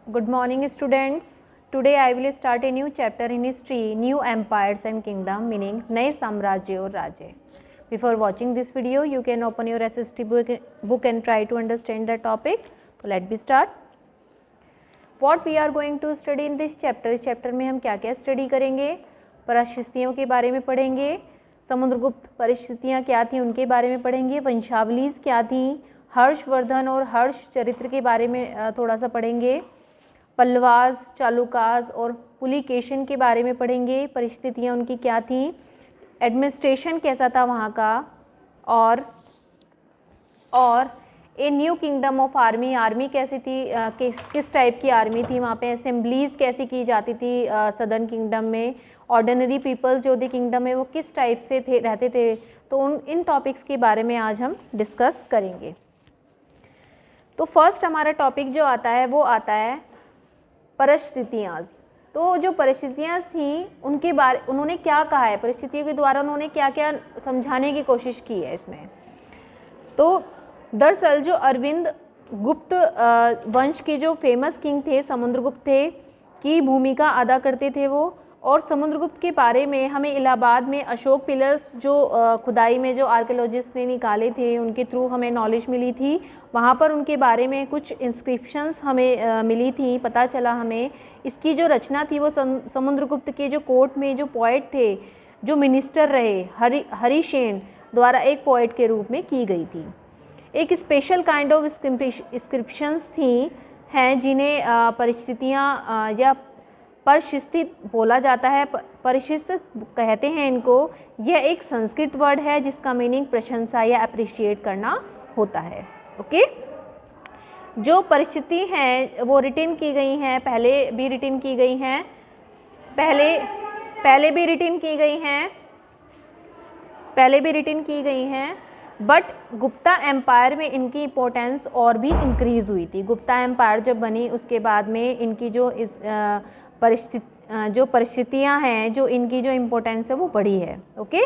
Good morning, students. Today I will start a new chapter in history, New Empires and Kingdom, meaning नए साम्राज्य और राज्य. Before watching this video, you can open your SST book and try to understand the topic. So let me start. What we are going to study in this chapter? इस chapter में हम क्या क्या study करेंगे? परिस्थितियों के बारे में पढ़ेंगे, समुद्रगुप्त परिस्थितियाँ क्या थी उनके बारे में पढ़ेंगे, वंशावलीज क्या थी, हर्षवर्धन और हर्ष चरित्र के बारे में थोड़ा सा पढ़ेंगे, पल्लवाज, चालुकाज और पुलिकेशन के बारे में पढ़ेंगे, परिस्थितियाँ उनकी क्या थी, एडमिनिस्ट्रेशन कैसा था वहाँ का, और a new kingdom of army, army कैसी थी, किस टाइप की आर्मी थी वहाँ पे, असेंबलीज कैसी की जाती थी सदर्न किंगडम में, ऑर्डिनरी पीपल जो थे किंगडम में वो किस टाइप से रहते थे. तो इन टॉपिक्स के बारे में आज हम डिस्कस करेंगे. तो फर्स्ट हमारा टॉपिक जो आता है वो आता है परिस्थितियाँ. तो जो परिस्थितियाँ थी उनके बारे उन्होंने क्या कहा है, परिस्थितियों के द्वारा उन्होंने क्या क्या समझाने की कोशिश की है इसमें. तो दरअसल जो अरविंद गुप्त वंश के जो फेमस किंग थे, समुद्रगुप्त थे, की भूमिका अदा करते थे वो. और समुद्रगुप्त के बारे में हमें इलाहाबाद में अशोक पिलर्स जो खुदाई में जो आर्कियोलॉजिस्ट ने निकाले थे उनके थ्रू हमें नॉलेज मिली थी. वहाँ पर उनके बारे में कुछ इंस्क्रिप्शंस हमें मिली थी, पता चला हमें. इसकी जो रचना थी वो समुद्रगुप्त के जो कोर्ट में जो पोएट थे, जो मिनिस्टर रहे, हरिसेन द्वारा एक पोएट के रूप में की गई थी. एक स्पेशल काइंड ऑफ इंस्क्रिप्शंस थी हैं जिन्हें परिस्थितियाँ या परिशिष्टित बोला जाता है, परिशिष्टित कहते हैं इनको. यह एक संस्कृत वर्ड है जिसका मीनिंग प्रशंसा या अप्रिशिएट करना होता है. ओके. जो परिस्थिति हैं वो रिटन की गई हैं, पहले भी रिटन की गई हैं, पहले भी रिटन की गई हैं, बट गुप्ता एम्पायर में इनकी इम्पोर्टेंस और भी इंक्रीज़ हुई थी. गुप्ता एम्पायर जब बनी उसके बाद में इनकी जो परिस्थितियाँ हैं, जो इनकी जो इम्पोर्टेंस है वो बढ़ी है. ओके.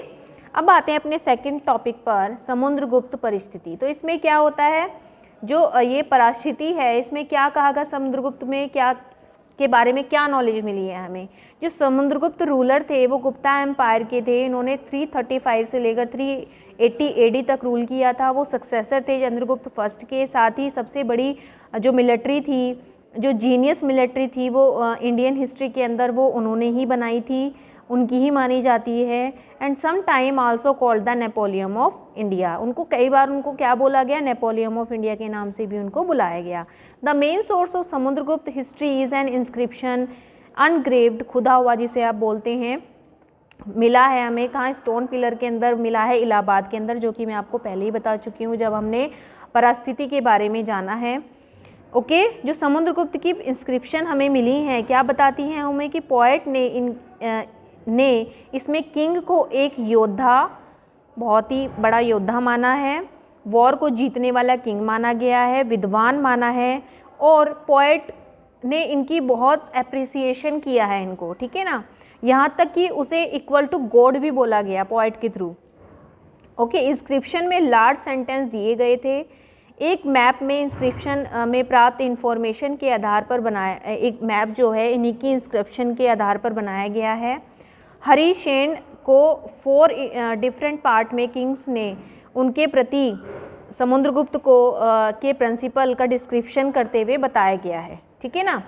अब आते हैं अपने सेकंड टॉपिक पर, समुद्रगुप्त परिस्थिति. तो इसमें क्या होता है, जो ये परिस्थिति है इसमें क्या कहा गया, समुद्रगुप्त में क्या के बारे में क्या नॉलेज मिली है हमें. जो समुद्रगुप्त रूलर थे वो गुप्ता एम्पायर के थे. इन्होंने 335 से लेकर 380 AD तक रूल किया था. वो सक्सेसर थे चंद्रगुप्त फर्स्ट के. साथ ही सबसे बड़ी जो मिलिट्री थी, जो जीनियस मिलिट्री थी वो इंडियन हिस्ट्री के अंदर वो उन्होंने ही बनाई थी, उनकी ही मानी जाती है. And some time also called the Napoleon of India. उनको कई बार उनको क्या बोला गया, नेपोलियन ऑफ इंडिया के नाम से भी उनको बुलाया गया. The main source of Samudragupta history is an inscription engraved, खुदा हुआ जिसे आप बोलते हैं, मिला है हमें. कहाँ, स्टोन पिलर के अंदर मिला है, इलाहाबाद के अंदर, जो कि मैं आपको पहले ही बता चुकी हूँ जब हमने परिस्थिति के बारे में जाना है. ओके. जो समुद्रगुप्त की इंस्क्रिप्शन हमें मिली हैं क्या बताती हैं हमें कि पोएट ने इसमें किंग को एक योद्धा, बहुत ही बड़ा योद्धा माना है, वॉर को जीतने वाला किंग माना गया है, विद्वान माना है, और पोएट ने इनकी बहुत अप्रिसिएशन किया है इनको. ठीक है ना. यहाँ तक कि उसे इक्वल टू गॉड भी बोला गया पोएट के थ्रू. ओके. इंस्क्रिप्शन में लार्ज सेंटेंस दिए गए थे. एक मैप में इंस्क्रिप्शन में प्राप्त इंफॉर्मेशन के आधार पर बनाया, एक मैप जो है इन्हीं की इंस्क्रिप्शन के आधार पर बनाया गया है. हरिसेन को 4 डिफरेंट पार्ट में किंग्स ने उनके प्रति समुद्रगुप्त को के प्रिंसिपल का डिस्क्रिप्शन करते हुए बताया गया है. ठीक है ना.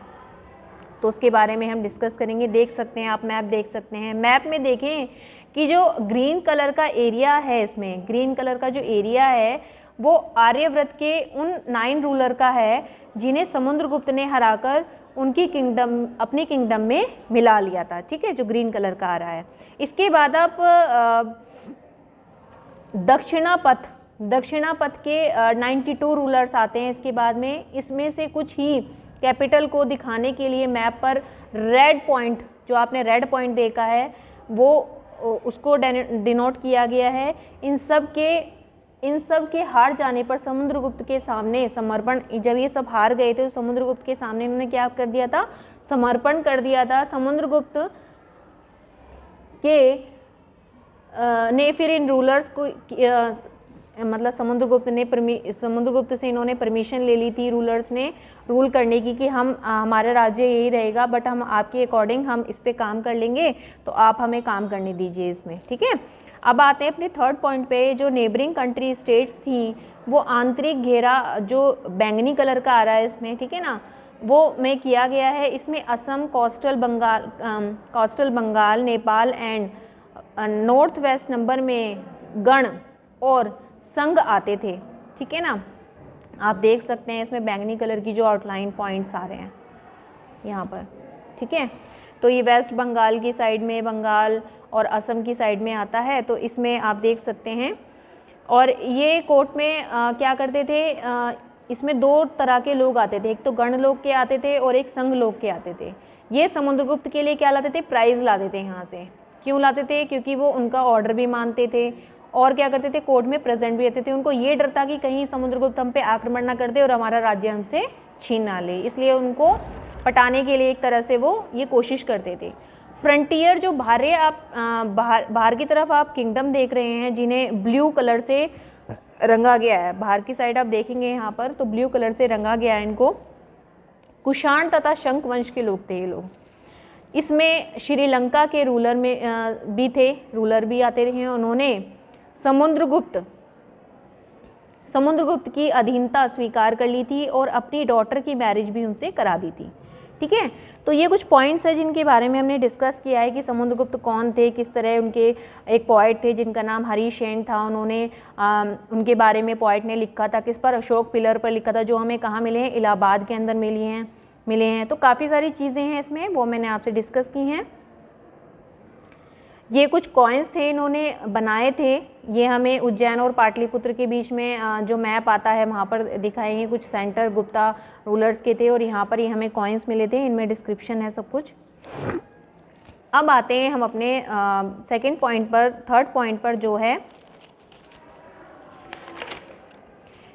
तो उसके बारे में हम डिस्कस करेंगे. देख सकते हैं आप, मैप देख सकते हैं. मैप में देखें कि जो ग्रीन कलर का एरिया है, इसमें ग्रीन कलर का जो एरिया है वो आर्यव्रत के उन 9 रूलर का है जिन्हें समुद्रगुप्त ने हराकर उनकी किंगडम, अपनी किंगडम में मिला लिया था. ठीक है, जो ग्रीन कलर का आ रहा है. इसके बाद आप दक्षिणापथ के 92 रूलर्स आते हैं इसके बाद में. इसमें से कुछ ही कैपिटल को दिखाने के लिए मैप पर रेड पॉइंट, जो आपने रेड पॉइंट देखा है वो उसको डिनोट किया गया है. इन सब के हार जाने पर समुद्रगुप्त के सामने समर्पण, जब ये सब हार गए थे तो समुद्रगुप्त के सामने इन्होंने क्या कर दिया था, समर्पण कर दिया था. समुद्रगुप्त के ने फिर इन रूलर्स को मतलब समुद्रगुप्त से इन्होंने परमिशन ले ली थी रूलर्स ने रूल करने की कि हम हमारा राज्य यही रहेगा, बट हम आपके अकॉर्डिंग हम इस पे काम कर लेंगे, तो आप हमें काम करने दीजिए इसमें, ठीक है। अब आते हैं अपने थर्ड पॉइंट पे, जो नेबरिंग कंट्री स्टेट्स थी वो आंतरिक घेरा जो बैंगनी कलर का आ रहा है इसमें, ठीक है ना, वो में किया गया है। इसमें Assam, coastal Bengal, Nepal and north west number में गण और संघ आते थे, ठीक है ना। आप देख सकते हैं इसमें बैंगनी कलर की जो आउटलाइन पॉइंट्स आ रहे हैं यहाँ पर, ठीक है। तो ये वेस्ट बंगाल की साइड में बंगाल और असम की साइड में आता है, तो इसमें आप देख सकते हैं। और ये कोर्ट में क्या करते थे, इसमें दो तरह के लोग आते थे, एक तो गण लोग के आते थे और एक संघ लोग के आते थे। ये समुद्रगुप्त के लिए क्या लाते थे, प्राइज लाते थे यहाँ से। क्यों लाते थे, क्योंकि वो उनका ऑर्डर भी मानते थे और क्या करते थे, कोर्ट में प्रेजेंट भी रहते थे। उनको ये डर था कि कहीं समुद्रगुप्त हम पे आक्रमण ना कर दे और हमारा राज्य हमसे छीन ना ले, इसलिए उनको पटाने के लिए एक तरह से वो ये कोशिश करते थे। फ्रंटियर जो बाहर की तरफ आप किंगडम देख रहे हैं जिन्हें ब्लू कलर से रंगा गया है, बाहर की साइड आप देखेंगे यहाँ पर तो ब्लू कलर से रंगा गया है इनको। कुषाण तथा शंख वंश के लोग थे ये लोग। इसमें श्रीलंका के रूलर भी आते रहे हैं। उन्होंने समुद्रगुप्त की अधीनता स्वीकार कर ली थी और अपनी डॉटर की मैरिज भी उनसे करा दी थी, ठीक है। तो ये कुछ पॉइंट्स है जिनके बारे में हमने डिस्कस किया है कि समुद्रगुप्त कौन थे, किस तरह उनके एक पोइट थे जिनका नाम हरिसेन था, उन्होंने उनके बारे में पोइट ने लिखा था, किस पर, अशोक पिलर पर लिखा था, जो हमें कहाँ मिले हैं, इलाहाबाद के अंदर मिले हैं। तो काफ़ी सारी चीज़ें हैं इसमें, वो मैंने आपसे डिस्कस की हैं। ये कुछ कॉइन्स थे इन्होंने बनाए थे, ये हमें उज्जैन और पाटलिपुत्र के बीच में जो मैप आता है वहाँ पर दिखाएंगे। कुछ सेंटर गुप्ता रूलर्स के थे और यहाँ पर ये हमें कॉइन्स मिले थे, इनमें डिस्क्रिप्शन है सब कुछ। अब आते हैं हम अपने थर्ड पॉइंट पर जो है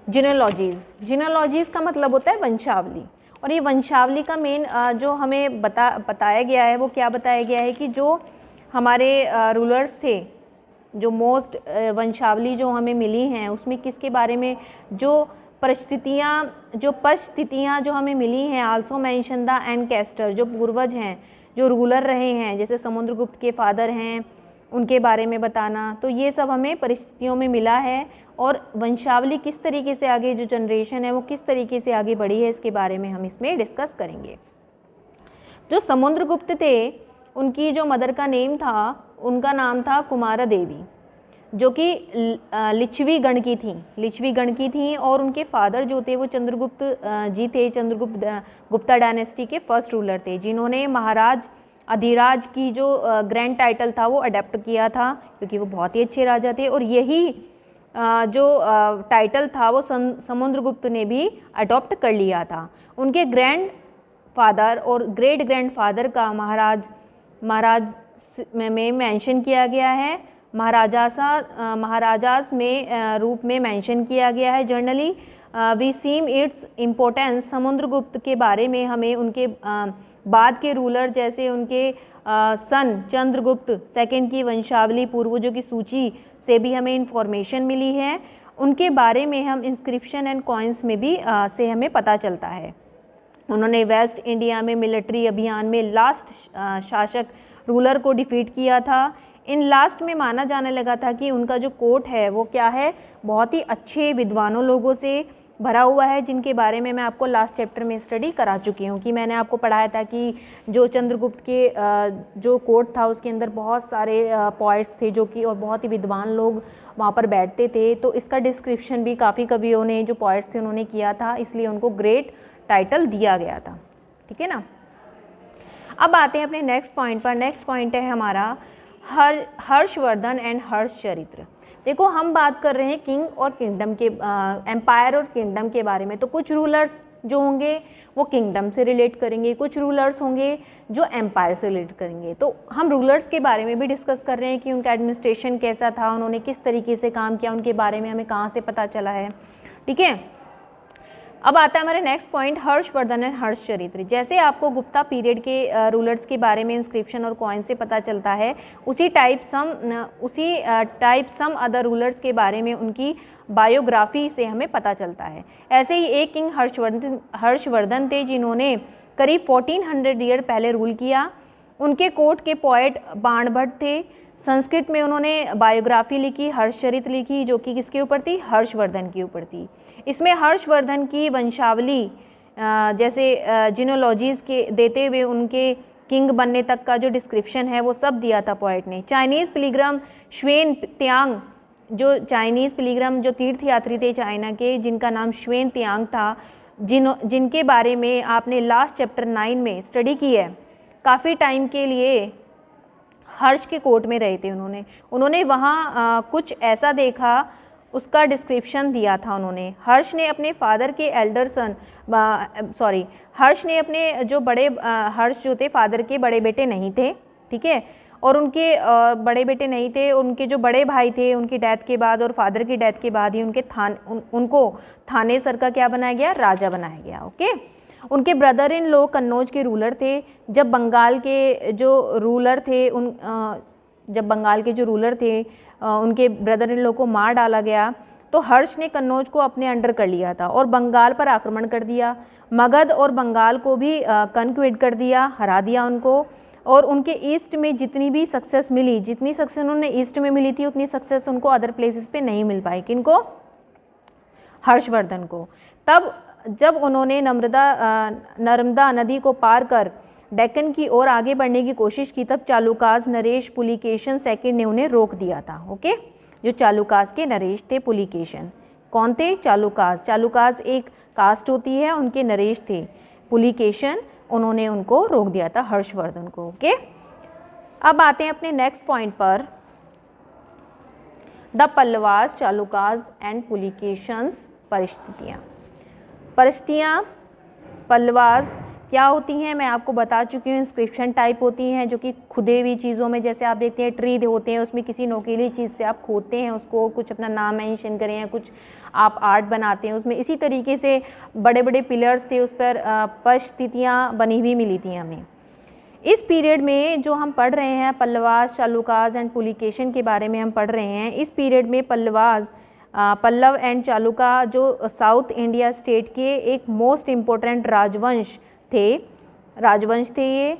जिनोलॉजीज का मतलब होता है वंशावली। और ये वंशावली का मेन जो हमें बताया गया है वो क्या बताया गया है कि जो हमारे रूलर्स थे, जो मोस्ट वंशावली जो हमें मिली हैं उसमें किसके बारे में, जो परिस्थितियाँ जो हमें मिली हैं, आल्सो मेंशन द एंकेस्टर, जो पूर्वज हैं, जो रूलर रहे हैं, जैसे समुद्रगुप्त के फादर हैं, उनके बारे में बताना। तो ये सब हमें परिस्थितियों में मिला है और वंशावली किस तरीके से आगे, जो जनरेशन है वो किस तरीके से आगे बढ़ी है, इसके बारे में हम इसमें डिस्कस करेंगे। जो समुद्रगुप्त थे उनकी जो मदर का नेम था, उनका नाम था कुमारा देवी, जो कि लिच्छवी गण की थी और उनके फादर जो थे वो चंद्रगुप्त जी थे। गुप्ता डायनेस्टी के फर्स्ट रूलर थे, जिन्होंने महाराज अधिराज की जो ग्रैंड टाइटल था वो अडेप्ट किया था, क्योंकि वो बहुत ही अच्छे राजा थे। और यही जो टाइटल था वो समुद्रगुप्त ने भी अडॉप्ट कर लिया था। उनके ग्रैंड फादर और ग्रेट ग्रैंड फादर का महाराज में मेंशन किया गया है, महाराजास में रूप में मेंशन किया गया है। Generally we seem its importance, Samudragupta के बारे में हमें उनके बाद के रूलर जैसे उनके सन चंद्रगुप्त सेकंड की वंशावली पूर्वजों की सूची से भी हमें इंफॉर्मेशन मिली है। उनके बारे में हम इंस्क्रिप्शन एंड कॉइन्स में भी से हमें पता चलता है। उन्होंने वेस्ट इंडिया में मिलिट्री अभियान में लास्ट शासक रूलर को डिफीट किया था। इन लास्ट में माना जाने लगा था कि उनका जो कोर्ट है वो क्या है, बहुत ही अच्छे विद्वानों लोगों से भरा हुआ है, जिनके बारे में मैं आपको लास्ट चैप्टर में स्टडी करा चुकी हूँ। कि मैंने आपको पढ़ाया था कि जो चंद्रगुप्त के जो कोर्ट था उसके अंदर बहुत सारे पॉइट्स थे जो कि, और बहुत ही विद्वान लोग वहाँ पर बैठते थे। तो इसका डिस्क्रिप्शन भी काफ़ी कवियों ने, जो पॉइट्स थे उन्होंने किया था, इसलिए उनको ग्रेट टाइटल दिया गया था, ठीक है ना। अब आते हैं अपने नेक्स्ट पॉइंट पर। नेक्स्ट पॉइंट है हमारा हर्षवर्धन एंड हर्षचरित्र। देखो हम बात कर रहे हैं किंग और किंगडम के, एम्पायर और किंगडम के बारे में। तो कुछ रूलर्स जो होंगे वो किंगडम से रिलेट करेंगे, कुछ रूलर्स होंगे जो एम्पायर से रिलेट करेंगे। तो हम रूलर्स के बारे में भी डिस्कस कर रहे हैं कि उनका एडमिनिस्ट्रेशन कैसा था, उन्होंने किस तरीके से काम किया, उनके बारे में हमें कहाँ से पता चला है, ठीक है। अब आता है हमारे नेक्स्ट पॉइंट, हर्षवर्धन एंड हर्ष चरित्र। जैसे आपको गुप्ता पीरियड के रूलर्स के बारे में इंस्क्रिप्शन और कॉइन से पता चलता है, उसी टाइप सम अदर रूलर्स के बारे में उनकी बायोग्राफी से हमें पता चलता है। ऐसे ही एक किंग हर्षवर्धन थे जिन्होंने करीब 1400 ईयर पहले रूल किया। उनके कोर्ट के पोएट बाणभट्ट थे। संस्कृत में उन्होंने बायोग्राफी लिखी, हर्षचरित्र लिखी, जो कि किसके ऊपर थी, हर्षवर्धन के ऊपर थी। इसमें हर्षवर्धन की वंशावली जैसे जीनोलॉजीज के देते हुए उनके किंग बनने तक का जो डिस्क्रिप्शन है वो सब दिया था पोएट ने। चाइनीज़ पिलग्रम श्वेन त्यांग, जो चाइनीज़ पिलग्रम जो तीर्थयात्री थे चाइना के, जिनका नाम श्वेन त्यांग था, जिनके बारे में आपने लास्ट चैप्टर 9 में स्टडी की है, काफ़ी टाइम के लिए हर्ष के कोर्ट में रहे थे। उन्होंने वहाँ कुछ ऐसा देखा, उसका डिस्क्रिप्शन दिया था उन्होंने। हर्ष ने अपने फादर के हर्ष ने अपने जो बड़े हर्ष जो थे फादर के बड़े बेटे नहीं थे, ठीक है, और उनके बड़े बेटे नहीं थे। उनके जो बड़े भाई थे उनकी डेथ के बाद और फादर की डेथ के बाद ही उनको थानेसर का क्या बनाया गया, राजा बनाया गया। ओके, उनके ब्रदर इन लॉ कन्नौज के रूलर थे। जब बंगाल के जो रूलर थे उनके ब्रदर इन लॉ को मार डाला गया, तो हर्ष ने कन्नौज को अपने अंडर कर लिया था और बंगाल पर आक्रमण कर दिया। मगध और बंगाल को भी कन्क्वेट कर दिया, हरा दिया उनको। और उनके ईस्ट में जितनी भी सक्सेस मिली, जितनी सक्सेस उन्होंने ईस्ट में मिली थी, उतनी सक्सेस उनको अदर प्लेसेस पे नहीं मिल पाई। किनको, हर्षवर्धन को। तब जब उन्होंने नर्मदा नदी को पार कर डेक्कन की ओर आगे बढ़ने की कोशिश की, तब चालुकाज नरेश पुलिकेशन सेकंड ने उन्हें रोक दिया था। ओके, जो चालुकाज के नरेश थे पुलिकेशन, कौन थे, चालुकाज एक कास्ट होती है, उनके नरेश थे पुलिकेशन, उन्होंने उनको रोक दिया था हर्षवर्धन को। ओके, अब आते हैं अपने नेक्स्ट पॉइंट पर, द पल्लवास, चालुकाज एंड पुलिकेशंस परिस्थितियाँ। पल्लवास क्या होती हैं, मैं आपको बता चुकी हूँ, इंस्क्रिप्शन टाइप होती हैं, जो कि खुदे हुई चीज़ों में, जैसे आप देखते हैं ट्री होते हैं, उसमें किसी नोकीली चीज़ से आप खोदते हैं उसको, कुछ अपना नाम मेंशन करें या कुछ आप आर्ट बनाते हैं उसमें। इसी तरीके से बड़े बड़े पिलर्स थे, उस पर परिस्थितियाँ बनी हुई मिली थी हमें। इस पीरियड में जो हम पढ़ रहे हैं, पल्लवास, चालुकाज एंड पुलिकेशन के बारे में हम पढ़ रहे हैं। इस पीरियड में पल्लव एंड चालुका जो साउथ इंडिया स्टेट के एक मोस्ट इम्पोर्टेंट राजवंश थे ये।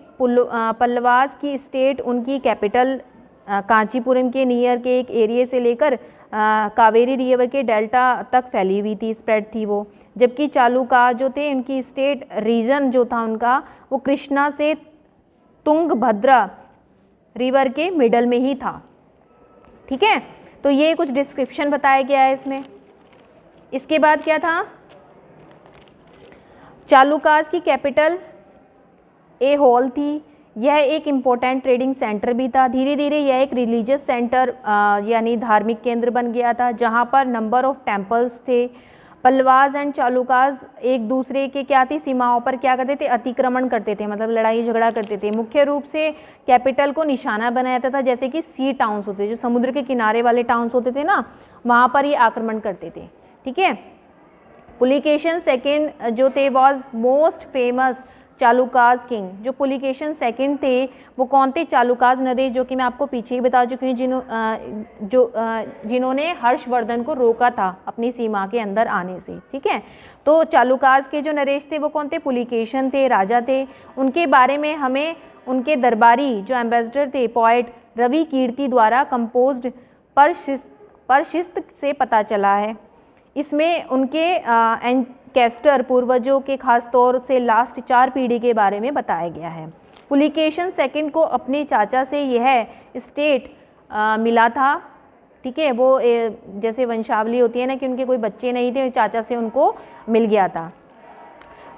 पल्लवास की स्टेट, उनकी कैपिटल कांचीपुरम के नियर के एक एरिया से लेकर कावेरी रिवर के डेल्टा तक फैली हुई थी, स्प्रेड थी वो। जबकि चालुका जो थे, उनकी स्टेट रीजन जो था उनका, वो कृष्णा से तुंगभद्रा रिवर के मिडल में ही था। ठीक है, तो ये कुछ डिस्क्रिप्शन बताया गया है इसमें। इसके बाद क्या था, चालुकाज की कैपिटल ए हॉल थी। यह एक इम्पोर्टेंट ट्रेडिंग सेंटर भी था। धीरे धीरे यह एक रिलीजियस सेंटर यानी धार्मिक केंद्र बन गया था, जहाँ पर नंबर ऑफ टेम्पल्स थे। पल्लवास एंड चालुकाज एक दूसरे के क्या थी, सीमाओं पर क्या करते थे, अतिक्रमण करते थे, मतलब लड़ाई झगड़ा करते थे। मुख्य रूप से कैपिटल को निशाना बनाया जाता था, जैसे कि सी टाउन्स होते, जो समुद्र के किनारे वाले टाउन्स होते थे ना, वहाँ पर ये आक्रमण करते थे। ठीक है, पुलिकेशन सेकेंड जो थे वॉज मोस्ट फेमस चालुकाज किंग। जो पुलिकेशन सेकंड थे वो कौन थे, चालुकाज नरेश, जो कि मैं आपको पीछे ही बता चुकी हूँ, जिन्होंने हर्षवर्धन को रोका था अपनी सीमा के अंदर आने से। ठीक है, तो चालुकाज के जो नरेश थे वो कौन थे, पुलिकेशन थे, राजा थे। उनके बारे में हमें उनके दरबारी जो एम्बेसडर थे, पोएट रवि कीर्ति द्वारा कंपोज्ड परशिस्त से पता चला है। इसमें उनके एंकेस्टर पूर्वजों के खास तौर से लास्ट 4 पीढ़ी के बारे में बताया गया है। पुलिकेशन सेकंड को अपने चाचा से यह स्टेट मिला था। ठीक है, वो जैसे वंशावली होती है ना कि उनके कोई बच्चे नहीं थे, चाचा से उनको मिल गया था।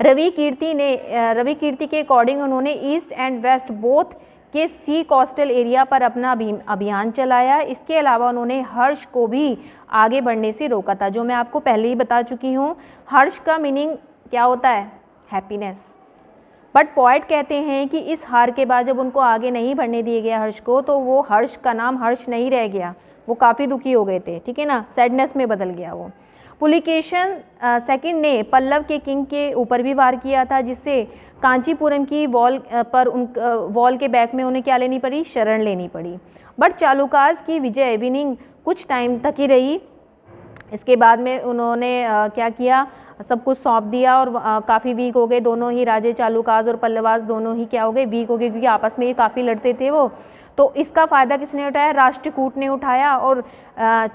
रवि कीर्ति के अकॉर्डिंग उन्होंने ईस्ट एंड वेस्ट बोथ के सी कोस्टल एरिया पर अपना अभियान चलाया। इसके अलावा उन्होंने हर्ष को भी आगे बढ़ने से रोका था, जो मैं आपको पहले ही बता चुकी हूँ। हर्ष का मीनिंग क्या होता है, हैप्पीनेस। बट पोएट कहते हैं कि इस हार के बाद जब उनको आगे नहीं बढ़ने दिया गया हर्ष को, तो वो हर्ष का नाम हर्ष नहीं रह गया, वो काफ़ी दुखी हो गए थे। ठीक है ना, सैडनेस में बदल गया वो। पुलिकेशन सेकंड ने पल्लव के किंग के ऊपर भी वार किया था, जिससे कांचीपुरम की वॉल के बैक में उन्हें क्या लेनी पड़ी, शरण लेनी पड़ी। बट चालुकाज की विजय विनिंग कुछ टाइम तक ही रही। इसके बाद में उन्होंने क्या किया, सब कुछ सौंप दिया और काफ़ी वीक हो गए दोनों ही राजे, चालुकाज और पल्लवाज दोनों ही क्या हो गए, वीक हो गए, क्योंकि आपस में ये काफ़ी लड़ते थे वो। तो इसका फ़ायदा किसने उठाया, राष्ट्रकूट ने उठाया और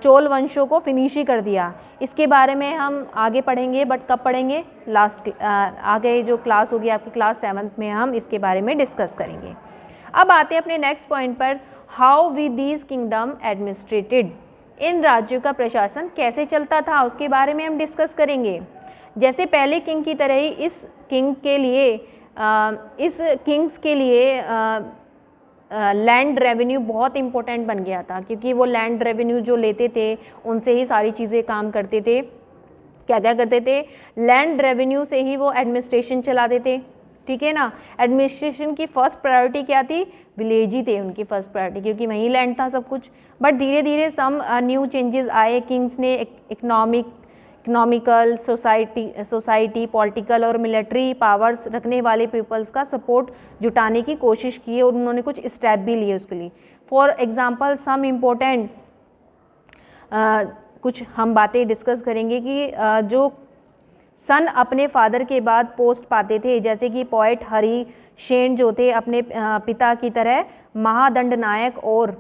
चोल वंशों को फिनिश ही कर दिया। इसके बारे में हम आगे पढ़ेंगे, बट कब पढ़ेंगे, लास्ट आगे जो क्लास होगी आपकी क्लास 7th में हम इसके बारे में डिस्कस करेंगे। अब आते हैं अपने नेक्स्ट पॉइंट पर, how we these kingdom administrated, इन राज्यों का प्रशासन कैसे चलता था उसके बारे में हम डिस्कस करेंगे। जैसे पहले किंग की तरह ही इस किंग्स के लिए लैंड रेवेन्यू बहुत इंपॉर्टेंट बन गया था, क्योंकि वो लैंड रेवेन्यू जो लेते थे उनसे ही सारी चीज़ें काम करते थे। क्या क्या करते थे, लैंड रेवेन्यू से ही वो एडमिनिस्ट्रेशन चलाते थे, ठीक है ना। एडमिनिस्ट्रेशन की फर्स्ट प्रायोरिटी क्या थी, विलेज ही थे उनकी फर्स्ट प्रायोरिटी, क्योंकि वहीं लैंड था सब कुछ। बट धीरे धीरे सम न्यू चेंजेस आए, किंग्स ने इकोनॉमिकल, सोसाइटी, पॉलिटिकल और मिलिट्री पावर्स रखने वाले पीपल्स का सपोर्ट जुटाने की कोशिश की और उन्होंने कुछ स्टेप भी लिए उसके लिए। फॉर एग्जांपल सम इम्पोर्टेंट कुछ हम बातें डिस्कस करेंगे कि जो सन अपने फादर के बाद पोस्ट पाते थे, जैसे कि पोएट हरि सेन जो थे अपने पिता की तरह महादंड नायक, और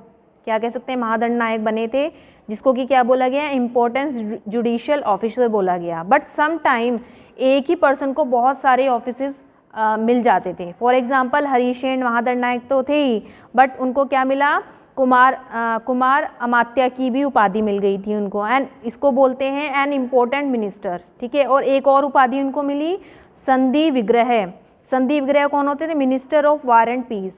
क्या कह सकते हैं, महादंड नायक बने थे, जिसको कि क्या बोला गया, इम्पोर्टेंस जुडिशियल ऑफिसर बोला गया। बट सम टाइम एक ही पर्सन को बहुत सारे ऑफिसेस मिल जाते थे। फॉर एग्जांपल हरिसेन महादंड नायक तो थे ही, बट उनको क्या मिला, कुमार अमात्य की भी उपाधि मिल गई थी उनको, एंड इसको बोलते हैं एन इम्पोर्टेंट मिनिस्टर, ठीक है। और एक और उपाधि उनको मिली, संधि विग्रह। संधि विग्रह कौन होते थे, minister of war and peace,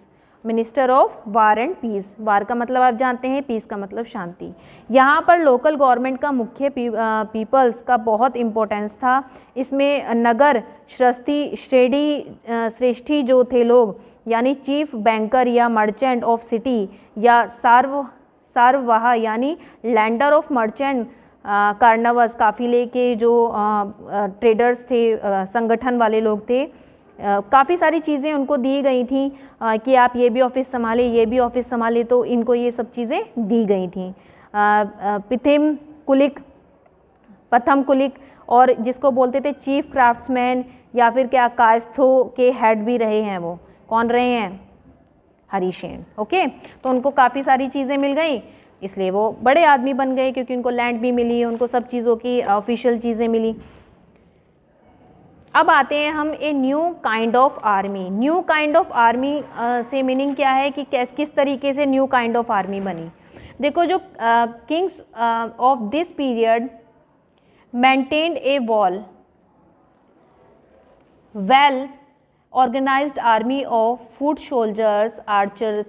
minister of war and peace. War का मतलब आप जानते हैं, पीस का मतलब शांति। यहाँ पर लोकल गवर्नमेंट का मुख्य पीपल्स का बहुत इम्पोर्टेंस था। इसमें नगर श्रेष्ठी जो थे लोग, यानी चीफ बैंकर या मर्चेंट ऑफ सिटी, या सार्ववाह यानी लैंडर ऑफ मर्चेंट, कार्नवस काफिले के जो ट्रेडर्स थे, संगठन वाले लोग थे, काफ़ी सारी चीज़ें उनको दी गई थी कि आप ये भी ऑफिस संभाले, ये भी ऑफिस संभाले, तो इनको ये सब चीज़ें दी गई थी। प्रथम कुलिक और जिसको बोलते थे चीफ क्राफ्ट्समैन, या फिर क्या कायस्थों के हेड भी रहे हैं, वो कौन रहे हैं, हरिसेन, ओके। तो उनको काफ़ी सारी चीज़ें मिल गई, इसलिए वो बड़े आदमी बन गए, क्योंकि उनको लैंड भी मिली, उनको सब चीज़ों की ऑफिशियल चीज़ें मिली। अब आते हैं हम a new kind of army. New kind of army से मीनिंग क्या है कि किस तरीके से न्यू काइंड ऑफ आर्मी बनी। देखो, जो Kings of this period maintained A well organized army of foot soldiers, archers,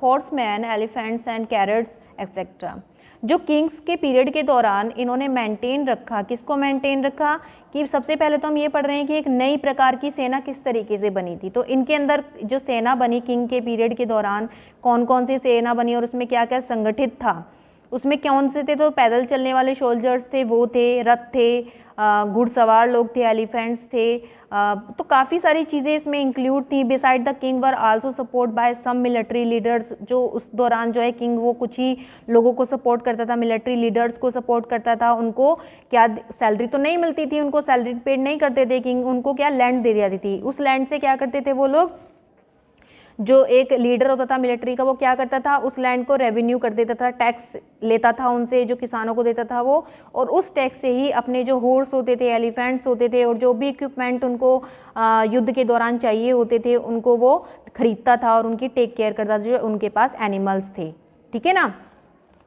horsemen, elephants and carrots, etc. जो किंग्स के पीरियड के दौरान इन्होंने मेंटेन रखा, किसको मेंटेन रखा, कि सबसे पहले तो हम ये पढ़ रहे हैं कि एक नई प्रकार की सेना किस तरीके से बनी थी। तो इनके अंदर जो सेना बनी किंग के पीरियड के दौरान, कौन कौन सी सेना बनी और उसमें क्या क्या संगठित था, उसमें कौन से थे, तो पैदल चलने वाले सोल्जर्स थे, वो थे, रथ थे, घुड़सवार लोग थे, एलिफेंट्स थे, तो काफ़ी सारी चीज़ें इसमें इंक्लूड थी। Beside the king were also support by some military leaders, जो उस दौरान जो है किंग वो कुछ ही लोगों को सपोर्ट करता था, मिलिट्री लीडर्स को सपोर्ट करता था। उनको क्या सैलरी तो नहीं मिलती थी, उनको सैलरी पेड नहीं करते थे किंग, उनको क्या लैंड दे जाती थी। उस लैंड से क्या करते थे वो लोग, जो एक लीडर होता था मिलिट्री का, वो क्या करता था, उस लैंड को रेवेन्यू कर देता था, टैक्स लेता था उनसे, जो किसानों को देता था वो, और उस टैक्स से ही अपने जो हॉर्स होते थे, एलिफेंट्स होते थे, और जो भी इक्विपमेंट उनको युद्ध के दौरान चाहिए होते थे, उनको वो खरीदता था और उनकी टेक केयर करता था, जो उनके पास एनिमल्स थे, ठीक है ना।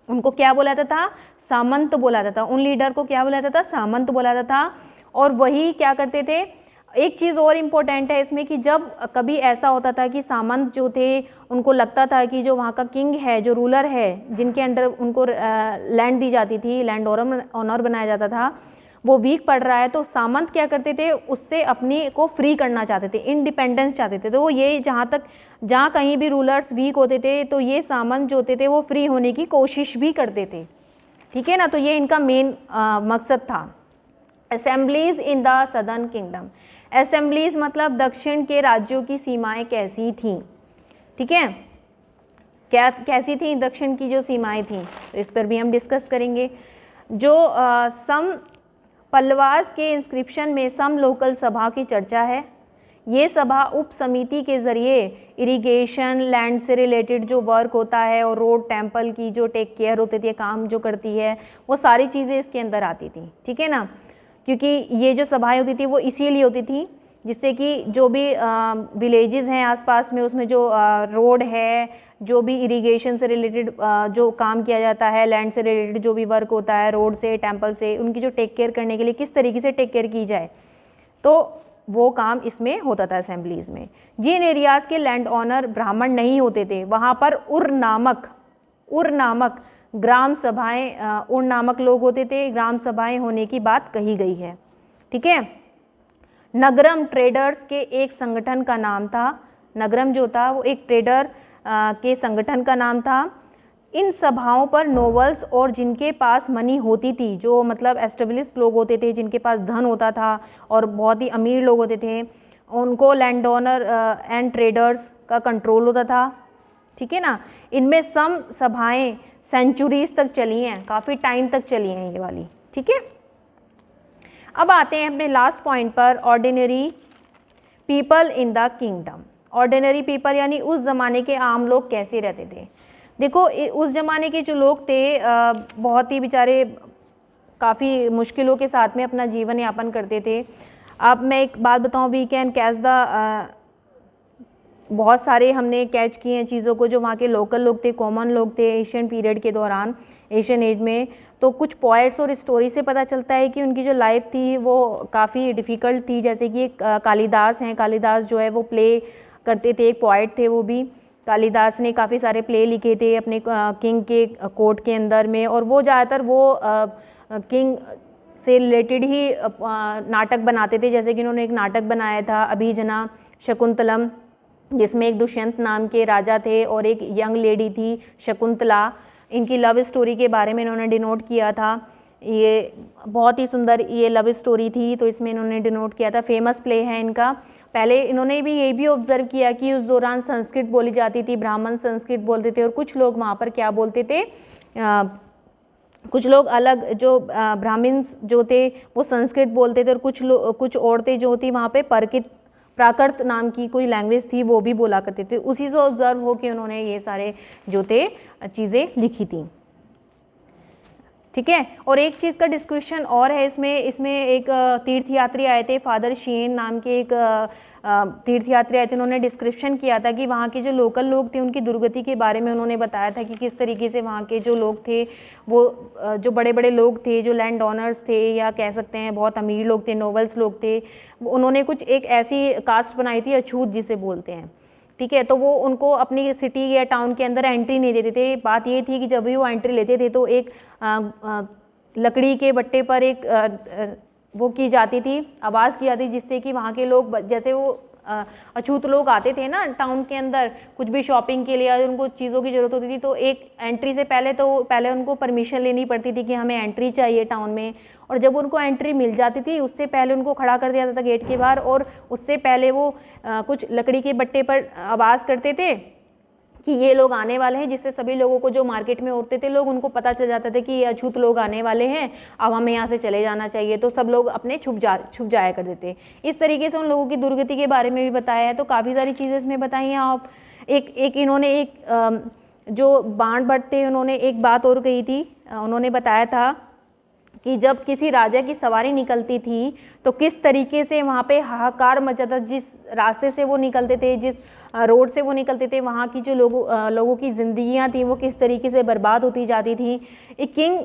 उनको क्या बोला जाता था, सामंत बोला जाता था। उन लीडर को क्या बोला जाता था, सामंत बोला जाता था। और वही क्या करते थे, एक चीज़ और इम्पोर्टेंट है इसमें कि जब कभी ऐसा होता था कि सामंत जो थे उनको लगता था कि जो वहाँ का किंग है, जो रूलर है, जिनके अंडर उनको लैंड दी जाती थी, लैंड ऑनर बनाया जाता था, वो वीक पड़ रहा है, तो सामंत क्या करते थे, उससे अपनी को फ्री करना चाहते थे, इंडिपेंडेंस चाहते थे। तो वो ये जहाँ कहीं भी रूलर्स वीक होते थे, तो ये सामंत जो होते थे वो फ्री होने की कोशिश भी करते थे, ठीक है ना। तो ये इनका मेन मकसद था। Assemblies in the southern kingdom, assemblies मतलब दक्षिण के राज्यों की सीमाएं कैसी थीं, ठीक है, क्या कैसी थी दक्षिण की जो सीमाएं थीं, तो इस पर भी हम डिस्कस करेंगे। जो सम पल्लवास के इंस्क्रिप्शन में सम लोकल सभा की चर्चा है। ये सभा उप समिति के जरिए इरिगेशन, लैंड से रिलेटेड जो वर्क होता है और रोड, टेम्पल की जो टेक केयर होती थी, काम जो करती है, वो सारी चीज़ें इसके अंदर आती थी, ठीक है ना। क्योंकि ये जो सभाएं होती थी वो इसीलिए होती थी जिससे कि जो भी विलेजेस हैं आसपास में, उसमें जो रोड है, जो भी इरिगेशन से रिलेटेड जो काम किया जाता है, लैंड से रिलेटेड जो भी वर्क होता है, रोड से, टेम्पल से, उनकी जो टेक केयर करने के लिए किस तरीके से टेक केयर की जाए, तो वो काम इसमें होता था असेंबलीज में। जिन एरियाज के लैंड ऑनर ब्राह्मण नहीं होते थे वहाँ पर उर नामक ग्राम सभाएं, उर नामक लोग होते थे, ग्राम सभाएं होने की बात कही गई है, ठीक है। नगरम ट्रेडर्स के एक संगठन का नाम था, नगरम जो था वो एक ट्रेडर के संगठन का नाम था। इन सभाओं पर नोबल्स और जिनके पास मनी होती थी, जो मतलब एस्टेब्लिश्ड लोग होते थे, जिनके पास धन होता था और बहुत ही अमीर लोग होते थे, उनको लैंड ओनर एंड ट्रेडर्स का कंट्रोल होता था, ठीक है ना। इनमें सम सभाएं सेंचुरीज तक चली हैं, काफ़ी टाइम तक चली हैं ये वाली, ठीक है। अब आते हैं अपने लास्ट पॉइंट पर, ordinary people in the kingdom. Ordinary people यानी उस ज़माने के आम लोग कैसे रहते थे। देखो उस ज़माने के जो लोग थे बहुत ही बेचारे काफ़ी मुश्किलों के साथ में अपना जीवन यापन करते थे। अब मैं एक बात बताऊं, वी कैन कैच द बहुत सारे हमने कैच किए हैं चीज़ों को, जो वहाँ के लोकल लोग थे, कॉमन लोग थे एशियन पीरियड के दौरान, एशियन एज में। तो कुछ पोएट्स और स्टोरी से पता चलता है कि उनकी जो लाइफ थी वो काफ़ी डिफ़िकल्ट थी। जैसे कि कालिदास हैं, कालिदास जो है वो प्ले करते थे, एक पोएट थे वो भी। कालिदास ने काफ़ी सारे प्ले लिखे थे अपने किंग के कोर्ट के अंदर में, और वो ज़्यादातर वो किंग से रिलेटेड ही नाटक बनाते थे। जैसे कि उन्होंने एक नाटक बनाया था अभिजना शकुंतलम, जिसमें एक दुष्यंत नाम के राजा थे और एक यंग लेडी थी शकुंतला। इनकी लव स्टोरी के बारे में इन्होंने डिनोट किया था। ये बहुत ही सुंदर ये लव स्टोरी थी, तो इसमें इन्होंने डिनोट किया था। फेमस प्ले है इनका। पहले इन्होंने भी ये भी ऑब्जर्व किया कि उस दौरान संस्कृत बोली जाती थी, ब्राह्मण संस्कृत बोलते थे, और कुछ लोग वहाँ पर क्या बोलते थे, कुछ लोग अलग जो ब्राह्मण्स जो थे वो संस्कृत बोलते थे, और कुछ औरतें जो थी वहाँ पे प्राकृत नाम की कोई लैंग्वेज थी वो भी बोला करते थे। उसी से ऑब्जर्व हो कि उन्होंने ये सारे जो थे चीज़ें लिखी थी, ठीक है। और एक चीज़ का डिस्क्रिप्शन और है इसमें एक तीर्थयात्री आए थे, फादर शीन नाम के एक तीर्थयात्री आए थे। उन्होंने डिस्क्रिप्शन किया था कि वहाँ के जो लोकल लोग थे उनकी दुर्गति के बारे में उन्होंने बताया था कि किस तरीके से वहाँ के जो लोग थे वो जो बड़े बड़े लोग थे, जो लैंड ओनर्स थे या कह सकते हैं बहुत अमीर लोग थे, नोबल्स लोग थे, उन्होंने कुछ एक ऐसी कास्ट बनाई थी अछूत जिसे बोलते हैं, ठीक है। तो वो उनको अपनी सिटी या टाउन के अंदर एंट्री नहीं देते थे। बात ये थी कि जब भी वो एंट्री लेते थे तो एक लकड़ी के बट्टे पर एक वो की जाती थी, आवाज़ की जाती, जिससे कि वहाँ के लोग, जैसे वो अछूत लोग आते थे ना टाउन के अंदर कुछ भी शॉपिंग के लिए, या उनको चीज़ों की ज़रूरत होती थी, तो एक एंट्री से पहले उनको परमिशन लेनी पड़ती थी कि हमें एंट्री चाहिए टाउन में। और जब उनको एंट्री मिल जाती थी उससे पहले उनको खड़ा कर दिया जाता था गेट के बाहर, और उससे पहले वो कुछ लकड़ी के बट्टे पर आवाज़ करते थे कि ये लोग आने वाले हैं, जिससे सभी लोगों को, जो मार्केट में उठते थे लोग, उनको पता चल जाता था कि ये अछूत लोग आने वाले हैं, अब हमें यहाँ से चले जाना चाहिए। तो सब लोग अपने छुप जाया करते थे। इस तरीके से उन लोगों की दुर्गति के बारे में भी बताया है। तो काफ़ी सारी चीज़ें इसमें बताई हैं। आप एक इन्होंने एक जो बाण भट्ट थे उन्होंने एक बात और कही थी। उन्होंने बताया था कि जब किसी राजा की सवारी निकलती थी तो किस तरीके से वहाँ पे हाहाकार मचा था। जिस रास्ते से वो निकलते थे, जिस रोड से वो निकलते थे, वहाँ की जो लोगों की ज़िंदगियाँ थी वो किस तरीके से बर्बाद होती जाती थी। A king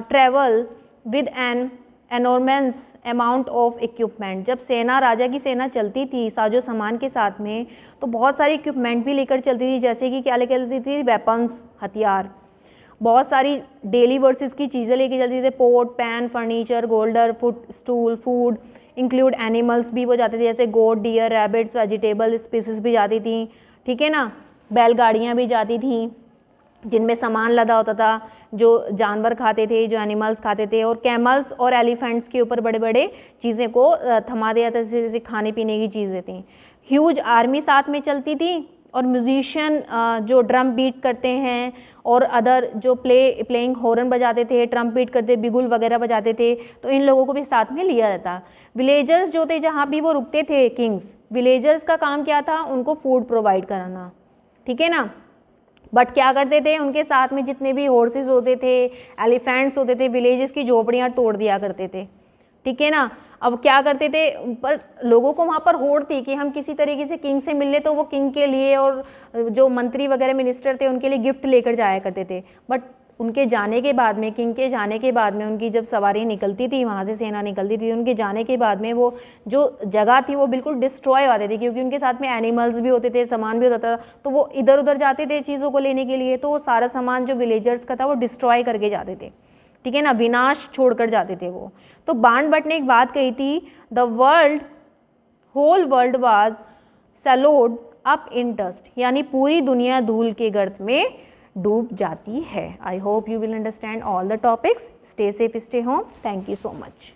travel with an enormous amount of equipment. जब राजा की सेना चलती थी साजो सामान के साथ में, तो बहुत सारी इक्विपमेंट भी लेकर चलती थी। जैसे कि क्या लेकर चलती थी, वेपन्स, हथियार, बहुत सारी डेली वर्सेस की चीज़ें लेके चलती थी, पोट, पैन, फर्नीचर, गोल्डर, foot stool, food, include animals भी वो जाते थे, जैसे goat, deer, rabbits, vegetable species भी जाती थी, ठीक है ना। बैलगाड़ियाँ भी जाती थी, जिनमें सामान लदा होता था, जो जानवर खाते थे, जो एनिमल्स खाते थे, और कैमल्स और एलिफेंट्स के ऊपर बड़े बड़े चीज़ें को थमा दिया था, जैसे खाने पीने की चीज़ें थी। ह्यूज आर्मी साथ में चलती थी, और म्यूजिशियन जो ड्रम बीट करते हैं और अदर जो प्लेइंग हॉर्न बजाते थे, ट्रम्प बीट करते, बिगुल वगैरह बजाते थे, तो इन लोगों को भी साथ में लिया जाता। विलेजर्स जो थे, जहाँ भी वो रुकते थे किंग्स, विलेजर्स का काम क्या था, उनको फूड प्रोवाइड कराना, ठीक है ना। बट क्या करते थे, उनके साथ में जितने भी हॉर्सेस होते थे, एलिफेंट्स होते थे, विलेजेस की झोपड़ियाँ तोड़ दिया करते थे, ठीक है ना। अब क्या करते थे, पर लोगों को वहाँ पर होड़ थी कि हम किसी तरीके से किंग से मिलने, तो वो किंग के लिए और जो मंत्री वगैरह मिनिस्टर थे उनके लिए गिफ्ट लेकर जाया करते थे। बट उनके जाने के बाद में, किंग के जाने के बाद में, उनकी जब सवारी निकलती थी, वहाँ से सेना निकलती थी, उनके जाने के बाद में वो जो जगह थी वो बिल्कुल डिस्ट्रॉय हो जाती थी, क्योंकि उनके साथ में एनिमल्स भी होते थे, सामान भी होता था, तो वो इधर उधर जाते थे चीज़ों को लेने के लिए, तो वो सारा सामान जो विलेजर्स का था वो डिस्ट्रॉय करके जाते थे, ठीक है ना, विनाश छोड़कर जाते थे वो। तो बाणभट्ट ने एक बात कही थी, the world, whole world was swallowed up in dust, यानी पूरी दुनिया धूल के गर्त में डूब जाती है। I hope you will understand all the topics. Stay safe, stay home. Thank you so much.